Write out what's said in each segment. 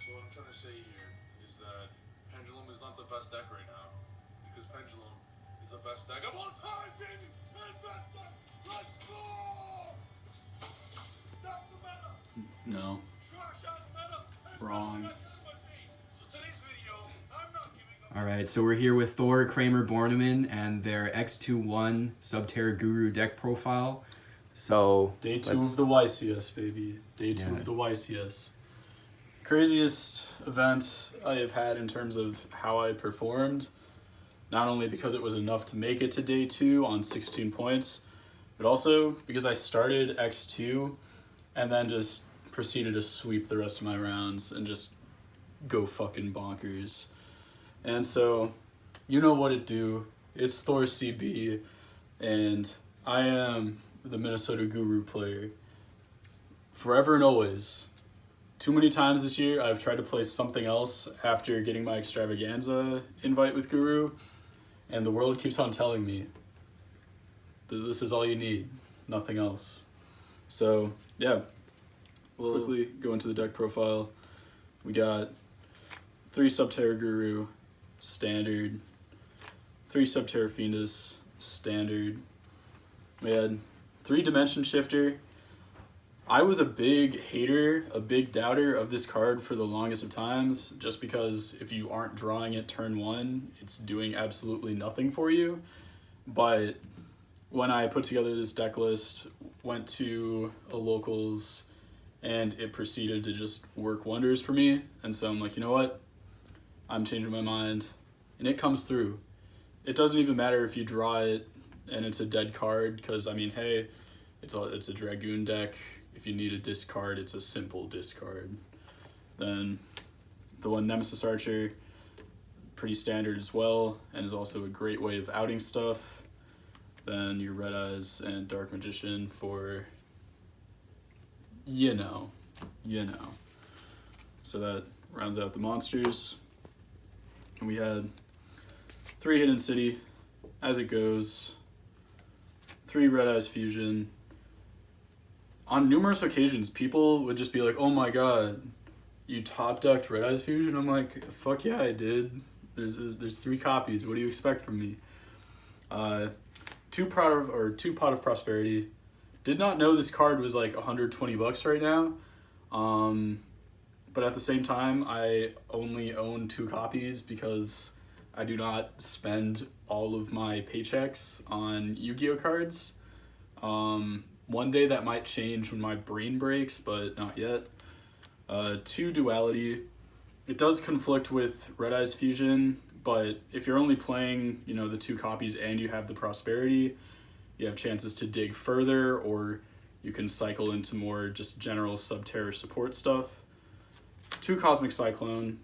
So what I'm trying to say here is that Pendulum is not the best deck right now, because Pendulum is the best deck of all time, baby! And best deck! Let's go! That's the meta! No. Trash-ass meta! Wrong. So today's video, I'm not giving up. Alright, so we're here with Thor, Kramer, Borneman, and their X21 SUBTERROR Guru deck profile. So Day 2 of the YCS, baby. Day 2 of the YCS. Craziest event I have had in terms of how I performed. Not only because it was enough to make it to day 2 on 16 points, but also because I started X2 and then just proceeded to sweep the rest of my rounds and just go fucking bonkers. And so, you know what it do. It's Thor CB, and I am the Minnesota Guru player. Forever and always. Too many times this year I've tried to play something else after getting my extravaganza invite with Guru, and the world keeps on telling me that this is all you need, nothing else. So yeah, we'll quickly go into the deck profile. We got 3 SUBTERROR Guru, standard, 3 SUBTERROR Fiendus, standard. We had 3 Dimension Shifter. I was a big hater, a big doubter of this card for the longest of times, just because if you aren't drawing it turn 1, it's doing absolutely nothing for you. But when I put together this deck list, went to a locals, and it proceeded to just work wonders for me, and so I'm like, you know what? I'm changing my mind, and it comes through. It doesn't even matter if you draw it and it's a dead card, because I mean, hey, it's a Dragoon deck. If you need a discard, it's a simple discard. Then the one Nemesis Archer, pretty standard as well, and is also a great way of outing stuff. Then your Red Eyes and Dark Magician for, you know. So that rounds out the monsters. And we had 3 Hidden City, as it goes, 3 Red Eyes Fusion. On numerous occasions, people would just be like, oh my god, you top-decked Red Eyes Fusion? I'm like, fuck yeah, I did. There's 3 copies. What do you expect from me? 2 Pot of Prosperity. Did not know this card was like $120 right now. But at the same time, I only own 2 copies because I do not spend all of my paychecks on Yu-Gi-Oh cards. One day that might change when my brain breaks, but not yet. 2 Duality. It does conflict with Red Eyes Fusion, but if you're only playing, the 2 copies and you have the Prosperity, you have chances to dig further, or you can cycle into more just general SUBTERROR support stuff. 2 Cosmic Cyclone.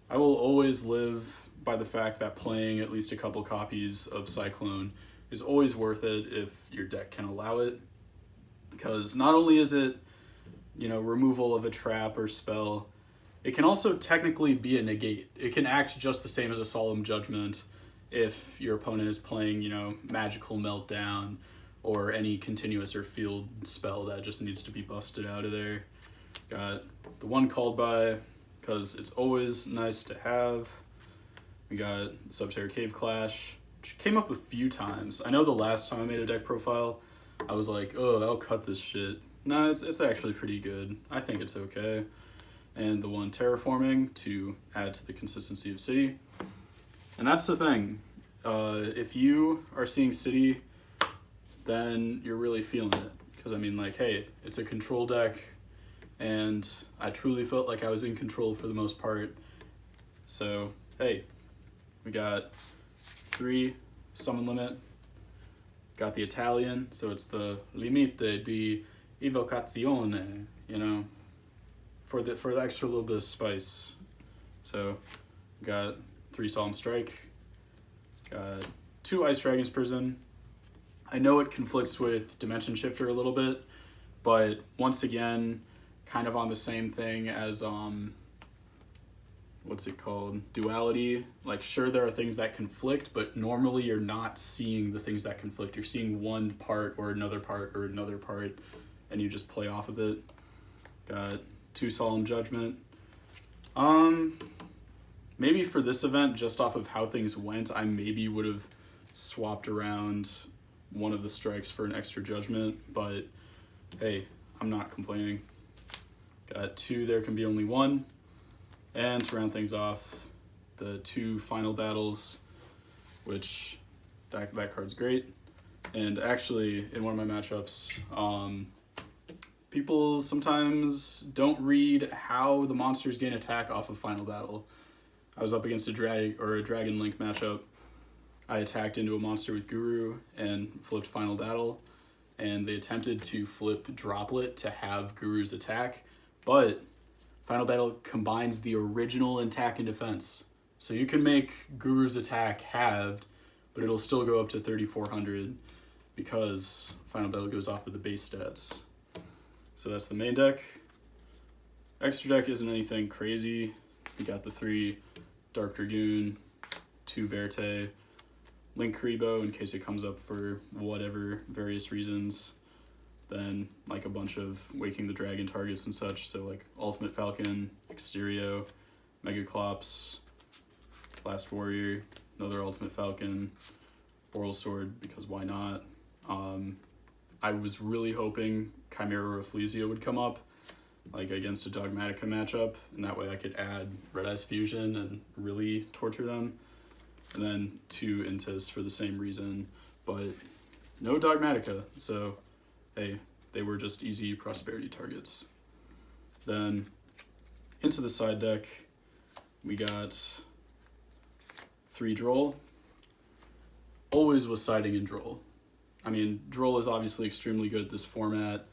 I will always live by the fact that playing at least a couple copies of Cyclone is always worth it if your deck can allow it. Because not only is it, removal of a trap or spell, it can also technically be a negate. It can act just the same as a Solemn Judgment if your opponent is playing, Magical Meltdown or any continuous or field spell that just needs to be busted out of there. Got the 1 Called By, because it's always nice to have. We got SUBTERROR Cave Clash, which came up a few times. I know the last time I made a deck profile, I was like, oh, I'll cut this shit. No, it's actually pretty good. I think it's okay. And the 1 Terraforming to add to the consistency of City. And that's the thing. If you are seeing City, then you're really feeling it. Because, hey, it's a control deck, and I truly felt like I was in control for the most part. So, hey, we got 3 Summon Limit. Got the Italian, so it's the Limite di Evocazione, for the extra little bit of spice. So, got 3 Solemn Strike. Got 2 Ice Dragon's Prison. I know it conflicts with Dimension Shifter a little bit, but once again, kind of on the same thing as Duality. Like, sure, there are things that conflict, but normally you're not seeing the things that conflict. You're seeing one part or another part or another part, and you just play off of it. Got 2 Solemn Judgment. Maybe for this event, just off of how things went, I maybe would have swapped around one of the strikes for an extra judgment, but hey, I'm not complaining. Got 2, there can be only 1. And to round things off, the 2 final battles, which that card's great. And actually, in one of my matchups, people sometimes don't read how the monsters gain attack off of final battle. I was up against a Dragon Link matchup. I attacked into a monster with Guru and flipped final battle, and they attempted to flip Droplet to have Guru's attack, but final battle combines the original attack and defense. So you can make Guru's attack halved, but it'll still go up to 3,400 because final battle goes off of the base stats. So that's the main deck. Extra deck isn't anything crazy. We got the 3 Dark Dragoon, 2 Verte, Link Karibo in case it comes up for whatever various reasons, then like a bunch of Waking the Dragon targets and such, so like Ultimate Falcon, Exterio, Megaclops, Last Warrior, another Ultimate Falcon, Boral Sword, because why not? I was really hoping Chimera or Ecclesia would come up, like against a Dogmatica matchup, and that way I could add Red Eyes Fusion and really torture them. And then 2 Intis for the same reason, but no Dogmatica, so hey, they were just easy prosperity targets. Then into the side deck, we got 3 Droll. Always was siding in Droll. I mean, Droll is obviously extremely good at this format,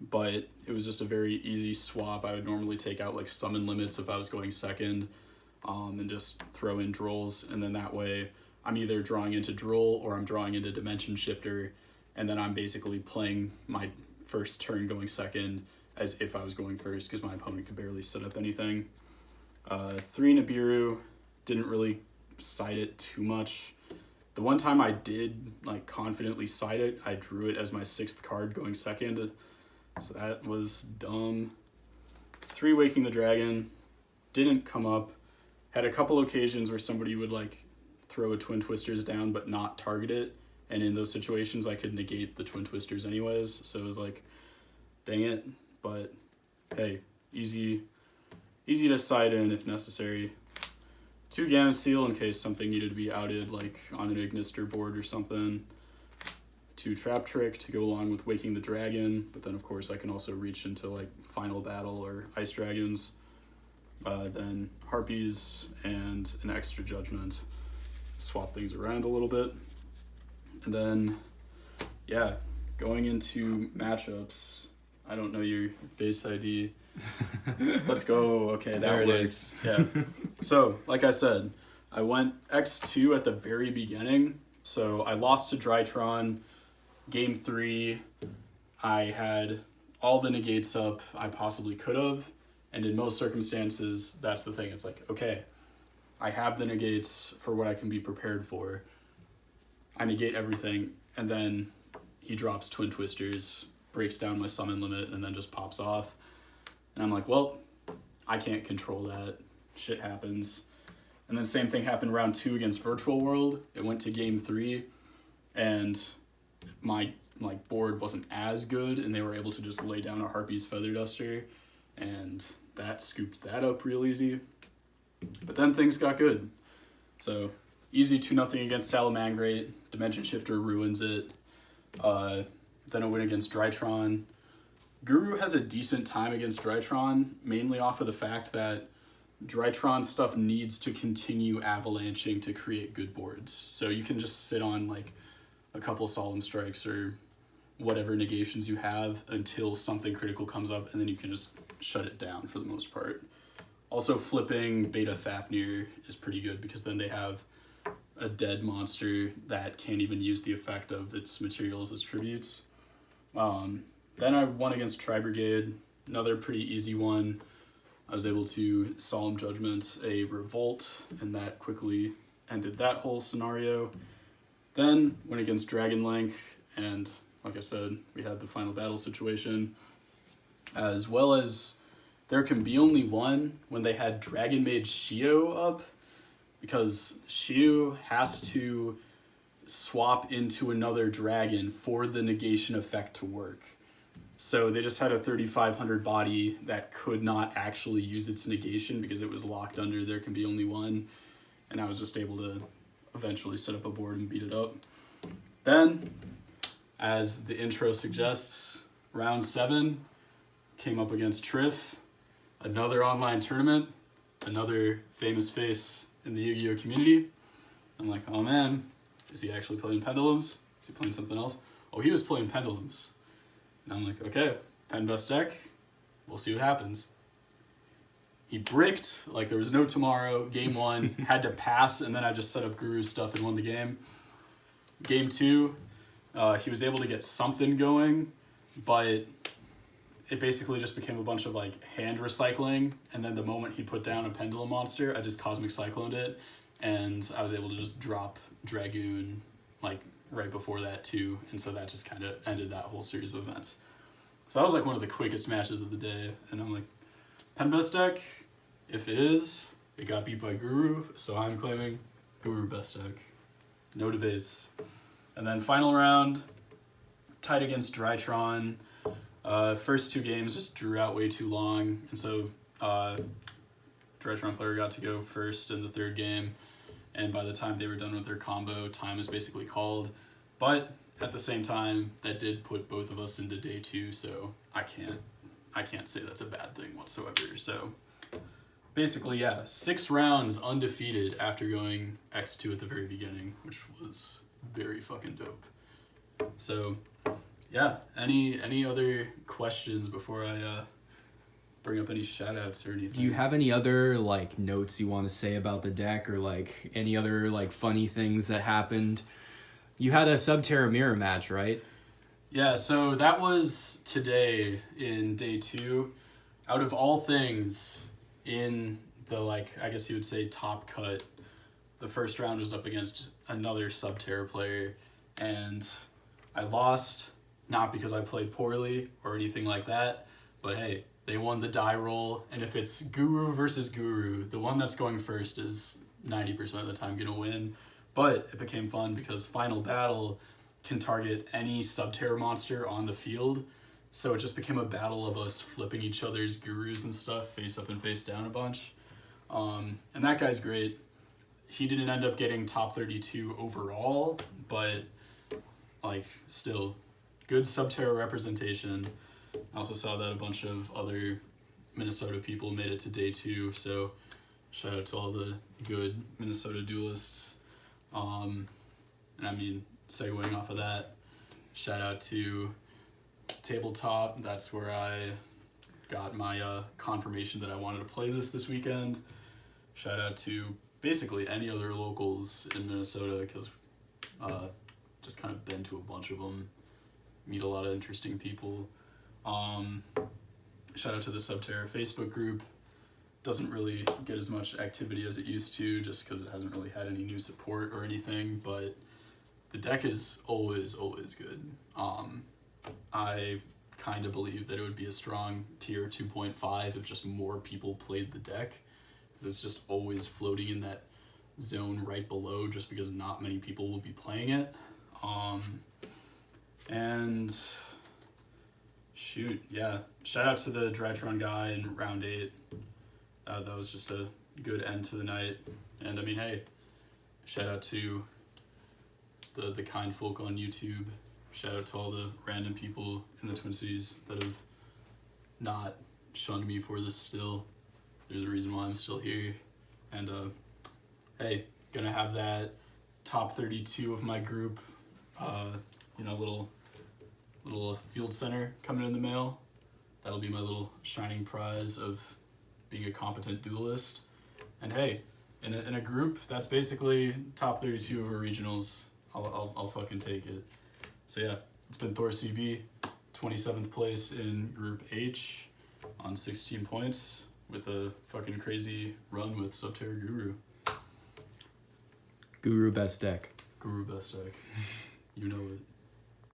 but it was just a very easy swap. I would normally take out like summon limits if I was going second, and just throw in Drolls, and then that way I'm either drawing into Droll or I'm drawing into Dimension Shifter, and then I'm basically playing my first turn going second as if I was going first because my opponent could barely set up anything. 3 Nibiru, didn't really side it too much. The one time I did like confidently side it, I drew it as my 6th card going second, so that was dumb. 3 Waking the Dragon, didn't come up. Had a couple occasions where somebody would like throw a Twin Twisters down but not target it, and in those situations I could negate the Twin Twisters anyways, so it was like, dang it, but hey, easy to side in if necessary. 2 Gamma Seal in case something needed to be outed, like on an Ignister board or something. 2 Trap Trick to go along with Waking the Dragon, but then of course I can also reach into like Final Battle or Ice Dragons. Then Harpies and an extra Judgment. Swap things around a little bit. And then, yeah, going into matchups. I don't know your face ID. Let's go. Okay, that there works. Yeah. So, like I said, I went X2 at the very beginning. So I lost to Drytron. Game 3, I had all the negates up I possibly could have. And in most circumstances, that's the thing. It's like, okay, I have the negates for what I can be prepared for. I negate everything, and then he drops Twin Twisters, breaks down my summon limit, and then just pops off. And I'm like, well, I can't control that. Shit happens. And then same thing happened round 2 against Virtual World. It went to game 3, and my board wasn't as good, and they were able to just lay down a Harpy's Feather Duster, and that scooped that up real easy. But then things got good. So easy 2-0 against Salamangreat. Dimension Shifter ruins it. Then a win against Drytron. Guru has a decent time against Drytron, mainly off of the fact that Drytron stuff needs to continue avalanching to create good boards. So you can just sit on like a couple Solemn Strikes or whatever negations you have until something critical comes up, and then you can just shut it down for the most part. Also, flipping Beta Fafnir is pretty good because then they have a dead monster that can't even use the effect of its materials as tributes. Then I won against Tri-Brigade, another pretty easy one. I was able to Solemn Judgment a Revolt, and that quickly ended that whole scenario. Then went against Dragon Link, and like I said, we had the final battle situation, as well as there can be only one when they had Dragon Mage Shio up, because Shio has to swap into another dragon for the negation effect to work. So they just had a 3500 body that could not actually use its negation because it was locked under there can be only one, and I was just able to eventually set up a board and beat it up. Then, as the intro suggests, round 7 came up against Triff, another online tournament, another famous face in the Yu-Gi-Oh community. I'm like, oh man, is he actually playing Pendulums? Is he playing something else? Oh, he was playing Pendulums. And I'm like, okay, Pen best deck, we'll see what happens. He bricked like there was no tomorrow. Game 1, had to pass, and then I just set up Guru stuff and won the game. Game 2, he was able to get something going, but it basically just became a bunch of like hand recycling, and then the moment he put down a Pendulum monster, I just Cosmic Cycloned it, and I was able to just drop Dragoon like right before that too, and so that just kind of ended that whole series of events. So that was like one of the quickest matches of the day, and I'm like, Pen best deck, if it is, it got beat by Guru, so I'm claiming Guru best deck. No debates. And then final round, tied against Drytron. First 2 games just drew out way too long, and so Drytron player got to go first in the 3rd game, and by the time they were done with their combo, time was basically called. But at the same time, that did put both of us into day 2, so I can't say that's a bad thing whatsoever. So basically, yeah, 6 rounds undefeated after going X2 at the very beginning, which was very fucking dope. So yeah, any other questions before I bring up any shoutouts or anything? Do you have any other like notes you want to say about the deck, or like any other like funny things that happened? You had a SUBTERROR mirror match, right? Yeah, so that was today in day 2. Out of all things, in the like, I guess you would say top cut, the first round was up against another SUBTERROR player, and I lost, not because I played poorly or anything like that, but hey, they won the die roll, and if it's Guru versus Guru, the one that's going first is 90% of the time gonna win. But it became fun because Final Battle can target any SUBTERROR monster on the field, so it just became a battle of us flipping each other's Gurus and stuff face up and face down a bunch. And that guy's great. He didn't end up getting top 32 overall, but like still good SUBTERROR representation. I also saw that a bunch of other Minnesota people made it to day 2, so shout out to all the good Minnesota duelists. And I mean, segueing off of that, shout out to Tabletop. That's where I got my confirmation that I wanted to play this weekend. Shout out to basically any other locals in Minnesota, because just kind of been to a bunch of them, meet a lot of interesting people. Shout out to the SUBTERROR Facebook group. Doesn't really get as much activity as it used to, just because it hasn't really had any new support or anything, but the deck is always good. I kind of believe that it would be a strong tier 2.5 if just more people played the deck, because it's just always floating in that zone right below, just because not many people will be playing it. And shoot, yeah, shout out to the Drytron guy in round 8. That was just a good end to the night. And I mean, hey, shout out to the kind folk on YouTube. Shout out to all the random people in the Twin Cities that have not shunned me for this still. They're the reason why I'm still here. And hey, gonna have that top 32 of my group, little field center coming in the mail. That'll be my little shining prize of being a competent duelist. And hey, in a group that's basically top 32 of our regionals, I'll fucking take it. So yeah, it's been Thor CB, 27th place in Group H on 16 points with a fucking crazy run with SUBTERROR Guru. Guru best deck. Guru best deck. You know it.